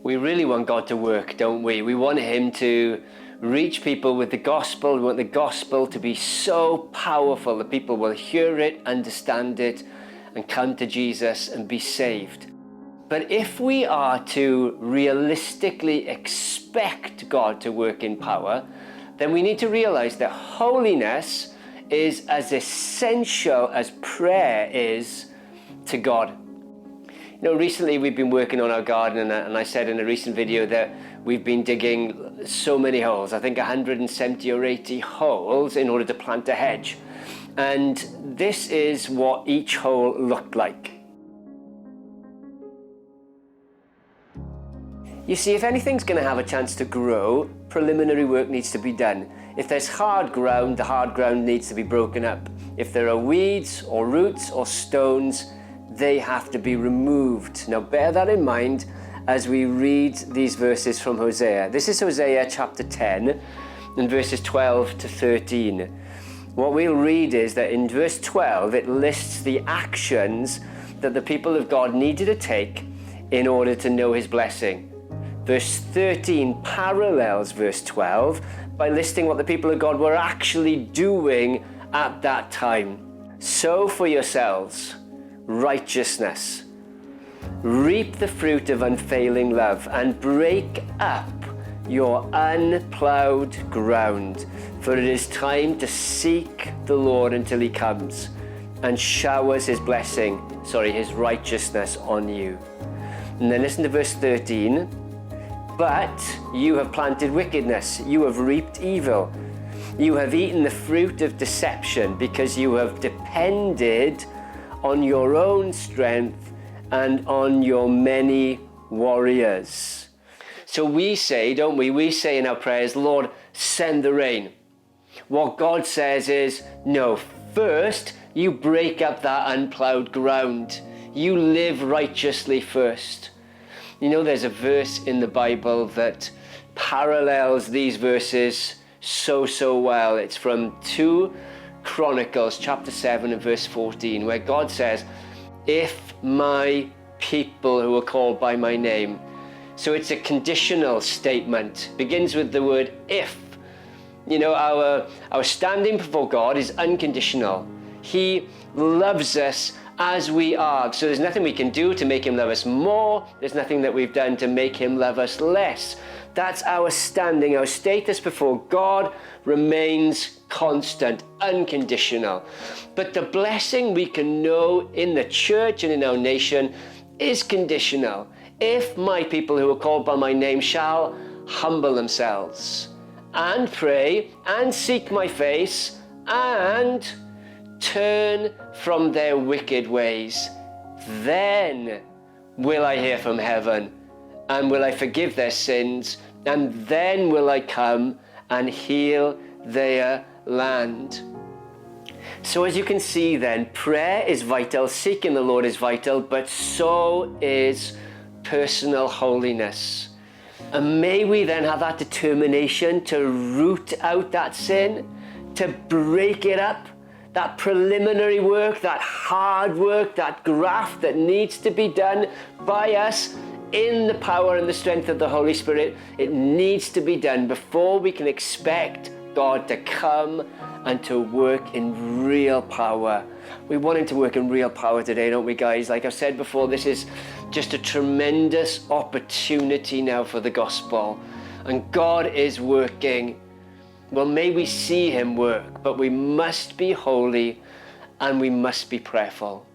We really want God to work, don't we? We want him to reach people with the gospel. We want the gospel to be so powerful that people will hear it, understand it, and come to Jesus and be saved. But if we are to realistically expect God to work in power, then we need to realize that holiness is as essential as prayer is to God. You know, recently we've been working on our garden, and I said in a recent video that we've been digging so many holes, I think 170 or 80 holes in order to plant a hedge. And this is what each hole looked like. You see, if anything's going to have a chance to grow, preliminary work needs to be done. If there's hard ground, the hard ground needs to be broken up. If there are weeds or roots or stones, they have to be removed. Now bear that in mind as we read these verses from Hosea. This is Hosea chapter 10 and verses 12 to 13. What we'll read is that in verse 12 it lists the actions that the people of God needed to take in order to know his blessing. Verse 13 parallels verse 12 by listing what the people of God were actually doing at that time. Sow for yourselves righteousness, reap the fruit of unfailing love, and break up your unplowed ground, for it is time to seek the Lord until he comes and showers his his righteousness on you. And then listen to verse 13. But you have planted wickedness, you have reaped evil, you have eaten the fruit of deception, because you have depended on your own strength and on your many warriors. So we say, don't we? We say in our prayers, Lord, send the rain. What God says is, no, first you break up that unplowed ground. You live righteously first. You know, there's a verse in the Bible that parallels these verses so well. It's from 2 Chronicles chapter 7 and verse 14, where God says, if my people who are called by my name. So it's a conditional statement, begins with the word if. You know, our standing before God is unconditional. He loves us as we are. So there's nothing we can do to make him love us more. There's nothing that we've done to make him love us less. That's our standing. Our status before God remains constant, unconditional. But the blessing we can know in the church and in our nation is conditional. If my people who are called by my name shall humble themselves and pray and seek my face and turn from their wicked ways, then will I hear from heaven and will I forgive their sins, and then will I come and heal their land. So as you can see then, prayer is vital, seeking the Lord is vital, but so is personal holiness. And may we then have that determination to root out that sin, to break it up, that preliminary work, that hard work, that graft that needs to be done by us in the power and the strength of the Holy Spirit. It needs to be done before we can expect God to come and to work in real power. We want him to work in real power today, don't we, guys? Like I've said before, this is just a tremendous opportunity now for the gospel. And God is working. Well, may we see him work, but we must be holy and we must be prayerful.